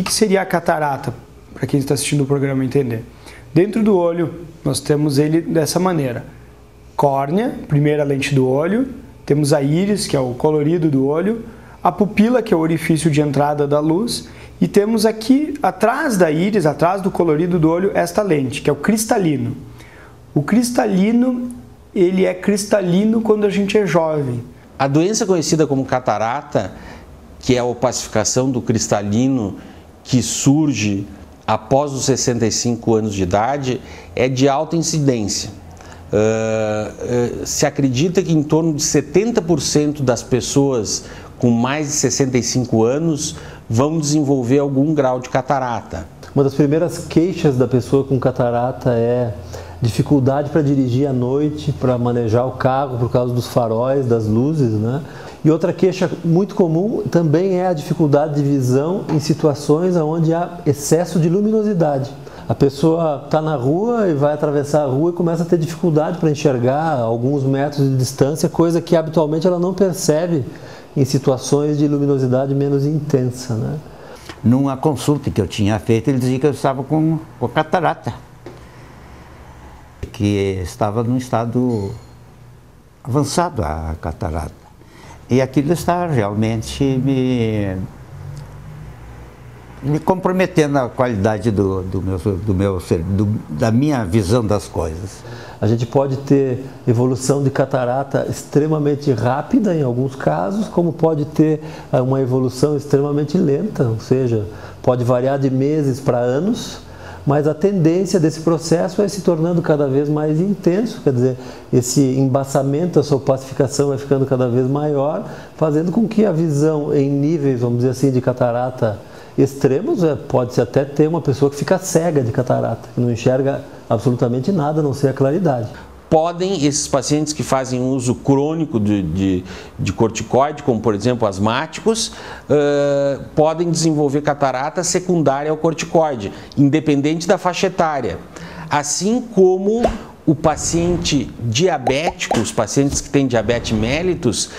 que seria a catarata, para quem está assistindo o programa entender? Dentro do olho, nós temos ele dessa maneira. Córnea, primeira lente do olho, temos a íris, que é o colorido do olho, a pupila, que é o orifício de entrada da luz, e temos aqui, atrás da íris, atrás do colorido do olho, esta lente, que é o cristalino. O cristalino, ele é cristalino quando a gente é jovem. A doença conhecida como catarata, que é a opacificação do cristalino que surge após os 65 anos de idade, é de alta incidência. Se acredita que em torno de 70% das pessoas com mais de 65 anos vão desenvolver algum grau de catarata. Uma das primeiras queixas da pessoa com catarata é dificuldade para dirigir à noite, para manejar o carro por causa dos faróis, das luzes, né? E outra queixa muito comum também é a dificuldade de visão em situações onde há excesso de luminosidade. A pessoa está na rua e vai atravessar a rua e começa a ter dificuldade para enxergar alguns metros de distância, coisa que habitualmente ela não percebe em situações de luminosidade menos intensa, né? Numa consulta que eu tinha feito, ele dizia que eu estava com catarata, que estava num estado avançado a catarata. E aquilo estava realmente me comprometendo a qualidade da minha visão das coisas. A gente pode ter evolução de catarata extremamente rápida em alguns casos, como pode ter uma evolução extremamente lenta, ou seja, pode variar de meses para anos, mas a tendência desse processo é se tornando cada vez mais intenso, quer dizer, esse embaçamento, essa opacificação vai ficando cada vez maior, fazendo com que a visão em níveis, vamos dizer assim, de catarata extremos, pode-se até ter uma pessoa que fica cega de catarata, que não enxerga absolutamente nada, a não ser a claridade. Podem, esses pacientes que fazem uso crônico de corticoide, como por exemplo asmáticos, podem desenvolver catarata secundária ao corticoide, independente da faixa etária. Assim como o paciente diabético, os pacientes que têm diabetes mellitus,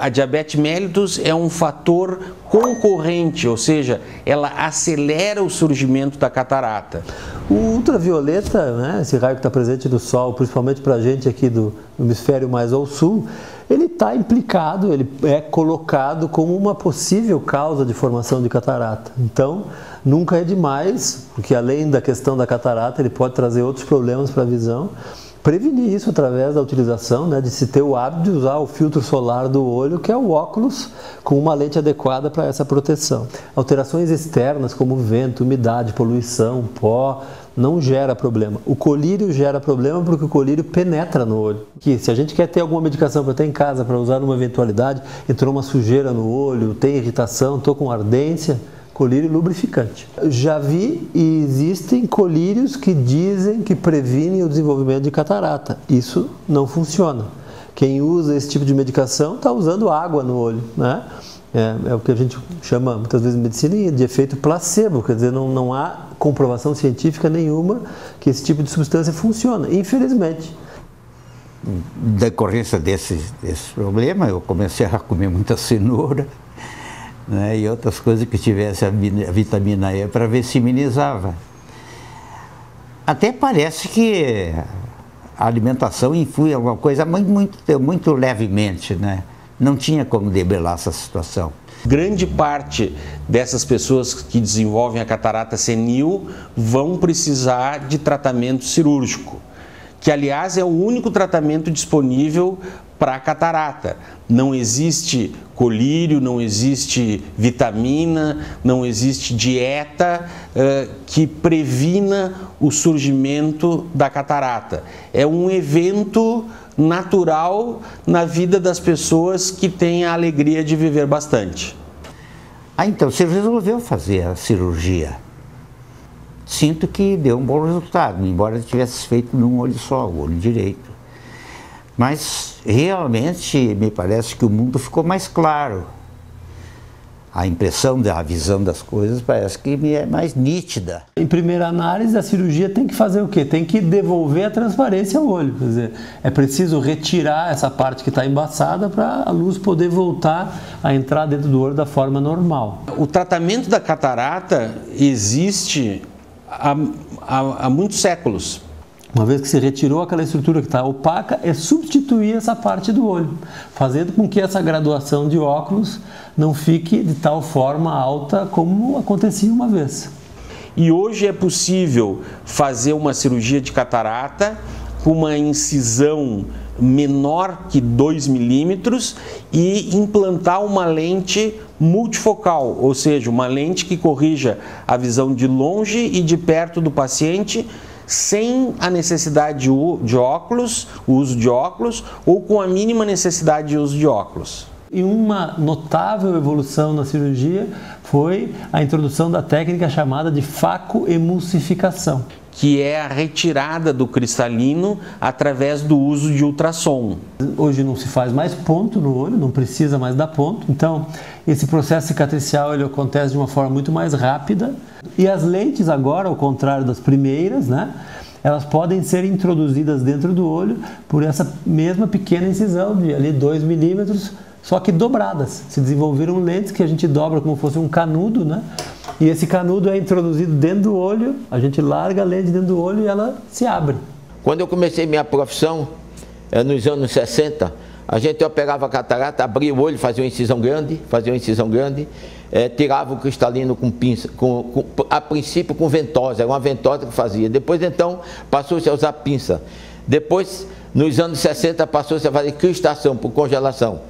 a diabetes mellitus é um fator concorrente, ou seja, ela acelera o surgimento da catarata. O ultravioleta, né, esse raio que está presente no Sol, principalmente para a gente aqui do hemisfério mais ao sul, ele está implicado, ele é colocado como uma possível causa de formação de catarata. Então, nunca é demais, porque além da questão da catarata, ele pode trazer outros problemas para a visão. Prevenir isso através da utilização, né, de se ter o hábito de usar o filtro solar do olho, que é o óculos, com uma lente adequada para essa proteção. Alterações externas como vento, umidade, poluição, pó, não gera problema. O colírio gera problema porque o colírio penetra no olho. Que se a gente quer ter alguma medicação para ter em casa, para usar numa eventualidade, entrou uma sujeira no olho, tem irritação, estou com ardência, colírio lubrificante. Já vi e existem colírios que dizem que previnem o desenvolvimento de catarata. Isso não funciona. Quem usa esse tipo de medicação está usando água no olho, né? É o que a gente chama muitas vezes em medicina de efeito placebo, quer dizer, não há comprovação científica nenhuma que esse tipo de substância funciona, infelizmente. Em decorrência desse problema, eu comecei a comer muita cenoura, né, e outras coisas que tivesse a vitamina E para ver se imunizava. Até parece que a alimentação influi alguma coisa muito levemente, né? Não tinha como debelar essa situação. Grande parte dessas pessoas que desenvolvem a catarata senil vão precisar de tratamento cirúrgico, que aliás é o único tratamento disponível para a catarata. Não existe colírio, não existe vitamina, não existe dieta que previna o surgimento da catarata. É um evento natural na vida das pessoas que têm a alegria de viver bastante. Então você resolveu fazer a cirurgia. Sinto que deu um bom resultado, embora tivesse feito num olho só, o olho direito. Mas realmente me parece que o mundo ficou mais claro. a impressão da visão das coisas parece que me é mais nítida. Em primeira análise, a cirurgia tem que fazer o quê? Tem que devolver a transparência ao olho. Quer dizer, é preciso retirar essa parte que está embaçada para a luz poder voltar a entrar dentro do olho da forma normal. O tratamento da catarata existe há muitos séculos. Uma vez que se retirou aquela estrutura que está opaca, é substituir essa parte do olho, fazendo com que essa graduação de óculos não fique de tal forma alta como acontecia uma vez. E hoje é possível fazer uma cirurgia de catarata com uma incisão menor que 2 milímetros e implantar uma lente multifocal, ou seja, uma lente que corrija a visão de longe e de perto do paciente, sem a necessidade de óculos, o uso de óculos, ou com a mínima necessidade de uso de óculos. E uma notável evolução na cirurgia foi a introdução da técnica chamada de facoemulsificação, que é a retirada do cristalino através do uso de ultrassom. Hoje não se faz mais ponto no olho, não precisa mais dar ponto, então esse processo cicatricial ele acontece de uma forma muito mais rápida. E as lentes agora, ao contrário das primeiras, né, elas podem ser introduzidas dentro do olho por essa mesma pequena incisão de ali 2 milímetros, só que dobradas. Se desenvolveram lentes que a gente dobra como se fosse um canudo, né? E esse canudo é introduzido dentro do olho, a gente larga a lente dentro do olho e ela se abre. Quando eu comecei minha profissão, nos anos 60, a gente operava a catarata, abria o olho, fazia uma incisão grande, tirava o cristalino com pinça, a princípio com ventosa, era uma ventosa que fazia. Depois então passou-se a usar pinça. Depois, nos anos 60, passou-se a fazer cristação por congelação.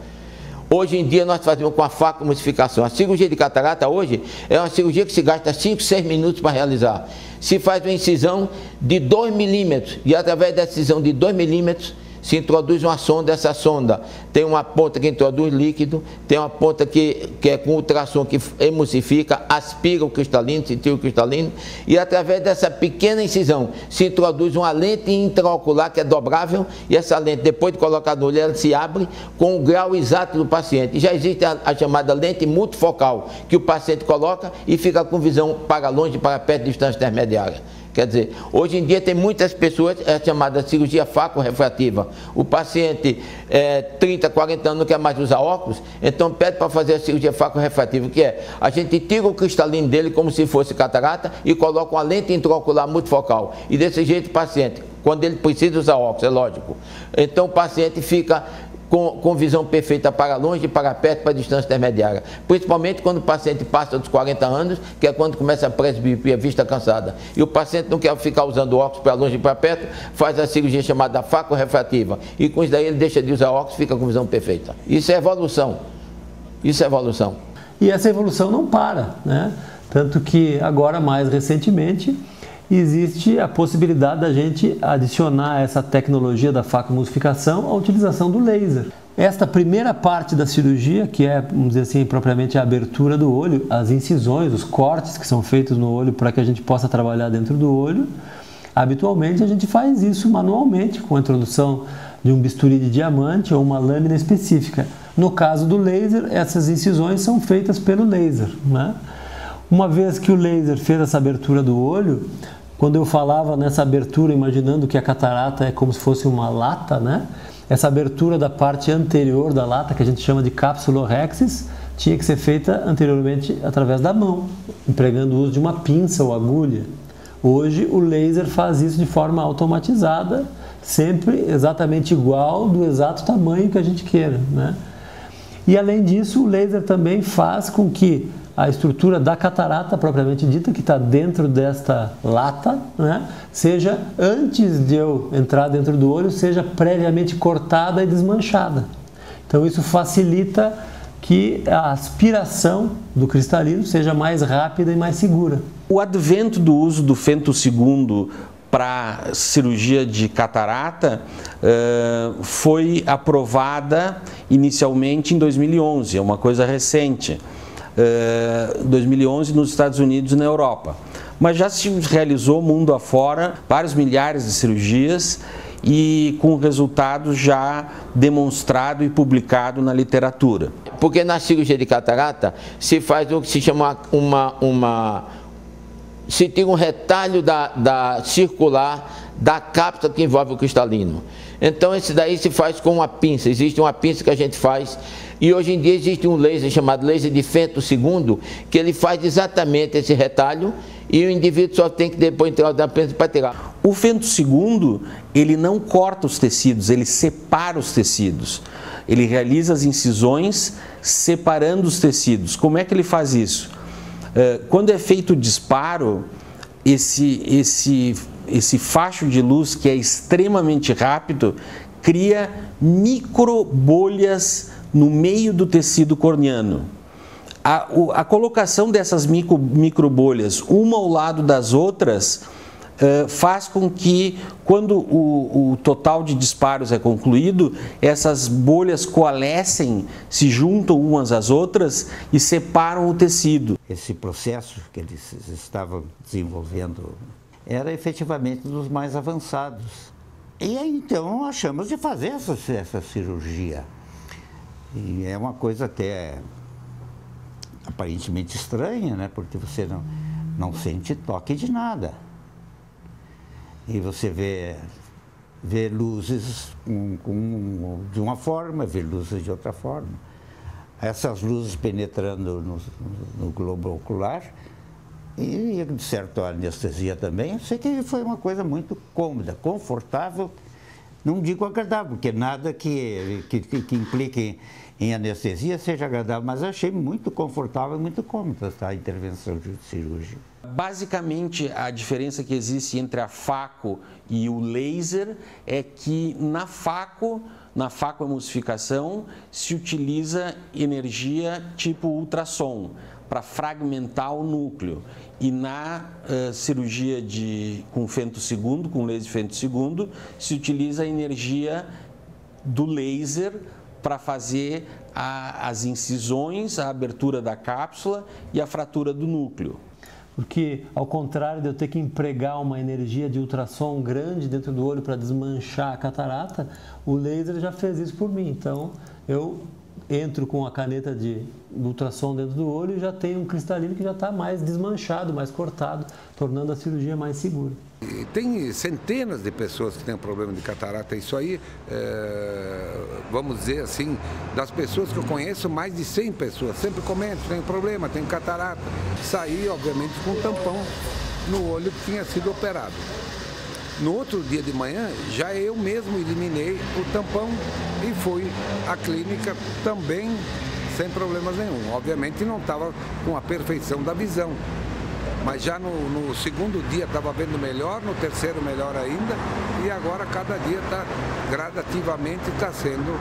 Hoje em dia nós fazemos com a facoemulsificação. A cirurgia de catarata hoje é uma cirurgia que se gasta 5, 6 minutos para realizar. Se faz uma incisão de 2 milímetros e através da incisão de 2 milímetros se introduz uma sonda. Essa sonda tem uma ponta que introduz líquido, tem uma ponta que é com ultrassom que emulsifica, aspira o cristalino, se tira o cristalino, e através dessa pequena incisão se introduz uma lente intraocular que é dobrável, e essa lente, depois de colocada no olho, ela se abre com o grau exato do paciente. Já existe a chamada lente multifocal, que o paciente coloca e fica com visão para longe, para perto, de distância intermediária. Quer dizer, hoje em dia tem muitas pessoas, é chamada cirurgia faco-refrativa. O paciente 30, 40 anos não quer mais usar óculos, então pede para fazer a cirurgia faco-refrativa, que é, a gente tira o cristalino dele como se fosse catarata e coloca uma lente intraocular multifocal. E desse jeito o paciente, quando ele precisa usar óculos, é lógico, então o paciente fica com visão perfeita para longe, para perto, para distância intermediária. Principalmente quando o paciente passa dos 40 anos, que é quando começa a presbiopia, a vista cansada. E o paciente não quer ficar usando óculos para longe e para perto, faz a cirurgia chamada faco-refrativa. E com isso daí ele deixa de usar óculos, fica com visão perfeita. Isso é evolução. Isso é evolução. E essa evolução não para, né? Tanto que agora, mais recentemente, existe a possibilidade da gente adicionar essa tecnologia da facoemulsificação à utilização do laser. Esta primeira parte da cirurgia, que é, vamos dizer assim, propriamente a abertura do olho, as incisões, os cortes que são feitos no olho para que a gente possa trabalhar dentro do olho, habitualmente a gente faz isso manualmente, com a introdução de um bisturi de diamante ou uma lâmina específica. No caso do laser, essas incisões são feitas pelo laser, né? Uma vez que o laser fez essa abertura do olho, quando eu falava nessa abertura, imaginando que a catarata é como se fosse uma lata, né? Essa abertura da parte anterior da lata, que a gente chama de capsulorhexis, tinha que ser feita anteriormente através da mão, empregando o uso de uma pinça ou agulha. Hoje o laser faz isso de forma automatizada, sempre exatamente igual, do exato tamanho que a gente queira, né? E além disso, o laser também faz com que a estrutura da catarata propriamente dita, que está dentro desta lata, né, seja, antes de eu entrar dentro do olho, seja previamente cortada e desmanchada. Então isso facilita que a aspiração do cristalino seja mais rápida e mais segura. O advento do uso do femtosegundo para cirurgia de catarata foi aprovada inicialmente em 2011, é uma coisa recente. 2011 nos Estados Unidos e na Europa. Mas já se realizou mundo afora vários milhares de cirurgias e com resultado já demonstrado e publicado na literatura. Porque na cirurgia de catarata se faz o que se chama se tira um retalho circular da cápsula que envolve o cristalino. Então esse daí se faz com uma pinça, existe uma pinça que a gente faz, e hoje em dia existe um laser chamado laser de femto segundo, que ele faz exatamente esse retalho, e o indivíduo só tem que depois entrar da pinça para tirar. O femto segundo, ele não corta os tecidos, ele separa os tecidos. Ele realiza as incisões separando os tecidos. Como é que ele faz isso? Quando é feito o disparo, esse facho de luz, que é extremamente rápido, cria micro bolhas no meio do tecido corneano. A colocação dessas micro bolhas, uma ao lado das outras, faz com que, quando o total de disparos é concluído, essas bolhas coalescem, se juntam umas às outras e separam o tecido. Esse processo que eles estavam desenvolvendo era efetivamente dos mais avançados. E aí, então, achamos de fazer essa cirurgia. E é uma coisa até aparentemente estranha, né? Porque você não sente toque de nada. E você vê luzes de uma forma, vê luzes de outra forma. Essas luzes penetrando no globo ocular, e de certa anestesia também. Eu sei que foi uma coisa muito cômoda, confortável, não digo agradável, porque nada que implique em anestesia seja agradável, mas eu achei muito confortável e muito cômoda a intervenção cirúrgica. Basicamente, a diferença que existe entre a faco e o laser é que na facoemulsificação se utiliza energia tipo ultrassom para fragmentar o núcleo, e na cirurgia com femto segundo, com laser femto segundo, se utiliza a energia do laser para fazer as incisões, a abertura da cápsula e a fratura do núcleo. Porque, ao contrário de eu ter que empregar uma energia de ultrassom grande dentro do olho para desmanchar a catarata, o laser já fez isso por mim. Então, eu entro com a caneta de ultrassom dentro do olho e já tenho um cristalino que já está mais desmanchado, mais cortado, tornando a cirurgia mais segura. Tem centenas de pessoas que têm problema de catarata. Isso aí, vamos dizer assim, das pessoas que eu conheço, mais de 100 pessoas sempre comentam, tem problema, tem catarata. Saí, obviamente, com um tampão no olho que tinha sido operado. No outro dia de manhã, já eu mesmo eliminei o tampão e fui à clínica também sem problemas nenhum. Obviamente não estava com a perfeição da visão, mas já no segundo dia estava vendo melhor, no terceiro melhor ainda, e agora cada dia gradativamente está sendo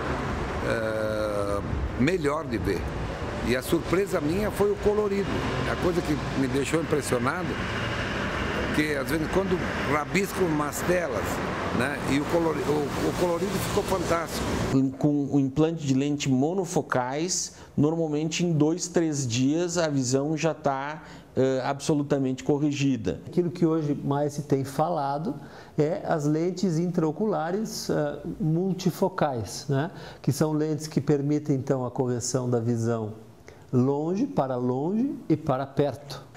melhor de ver. E a surpresa minha foi o colorido, a coisa que me deixou impressionado, porque às vezes quando rabisco umas telas, né, e o colorido ficou fantástico. Com o implante de lente monofocais, normalmente em 2, 3 dias a visão já está absolutamente corrigida. Aquilo que hoje mais se tem falado é as lentes intraoculares multifocais, né, que são lentes que permitem então a correção da visão longe e para perto.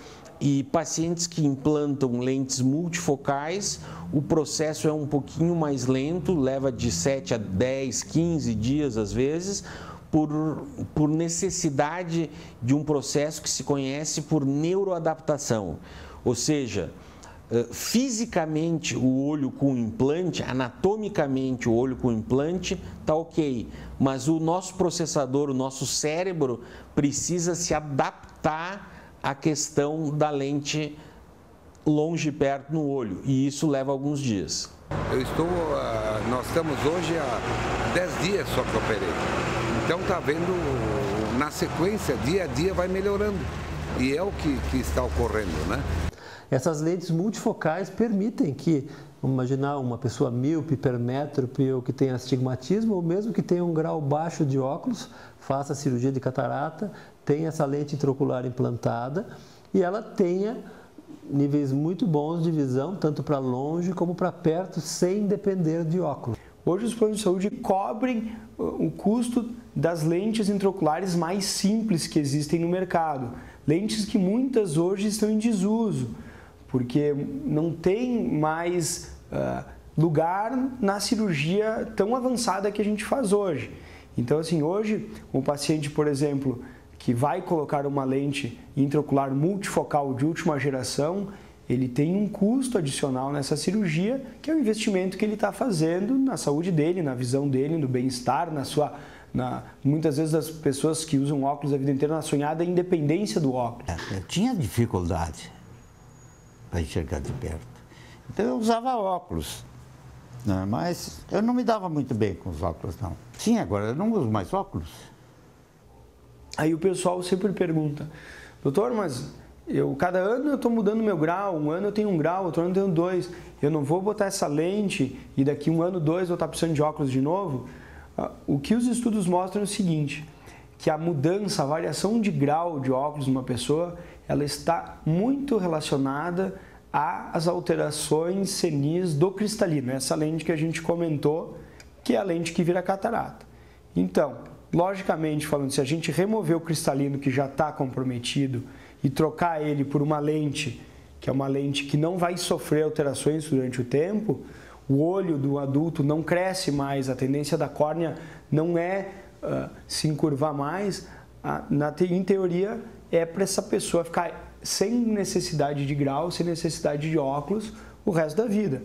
E pacientes que implantam lentes multifocais, o processo é um pouquinho mais lento, leva de 7 a 10, 15 dias às vezes, por necessidade de um processo que se conhece por neuroadaptação. Ou seja, fisicamente o olho com implante, anatomicamente o olho com implante está ok, mas o nosso processador, o nosso cérebro precisa se adaptar a questão da lente longe e perto no olho, e isso leva alguns dias. Nós estamos hoje há 10 dias só que eu operei, então está vendo, na sequência, dia a dia vai melhorando, e é o que está ocorrendo, né? Essas lentes multifocais permitem que, vamos imaginar, uma pessoa míope, hipermétrope, ou que tenha astigmatismo, ou mesmo que tenha um grau baixo de óculos, faça a cirurgia de catarata, tenha essa lente intraocular implantada e ela tenha níveis muito bons de visão, tanto para longe como para perto, sem depender de óculos. Hoje os planos de saúde cobrem o custo das lentes intraoculares mais simples que existem no mercado. Lentes que muitas hoje estão em desuso, porque não tem mais lugar na cirurgia tão avançada que a gente faz hoje. Então, assim, hoje, um paciente, por exemplo, que vai colocar uma lente intraocular multifocal de última geração, ele tem um custo adicional nessa cirurgia, que é o investimento que ele está fazendo na saúde dele, na visão dele, no bem-estar, muitas vezes as pessoas que usam óculos a vida inteira, na sonhada independência do óculos. Eu tinha dificuldade para enxergar de perto, então eu usava óculos, né? Mas eu não me dava muito bem com os óculos, não. Sim, agora eu não uso mais óculos. Aí o pessoal sempre pergunta, doutor, mas cada ano eu estou mudando meu grau, um ano eu tenho 1 grau, outro ano eu tenho 2, eu não vou botar essa lente e daqui 1 ano, 2 eu vou estar precisando de óculos de novo? O que os estudos mostram é o seguinte, que a mudança, a variação de grau de óculos numa pessoa, ela está muito relacionada às alterações senis do cristalino, essa lente que a gente comentou, que é a lente que vira catarata. Então, logicamente falando, se a gente remover o cristalino que já está comprometido e trocar ele por uma lente, que é uma lente que não vai sofrer alterações durante o tempo, o olho do adulto não cresce mais, a tendência da córnea não é se encurvar mais, em teoria é para essa pessoa ficar sem necessidade de grau, sem necessidade de óculos o resto da vida.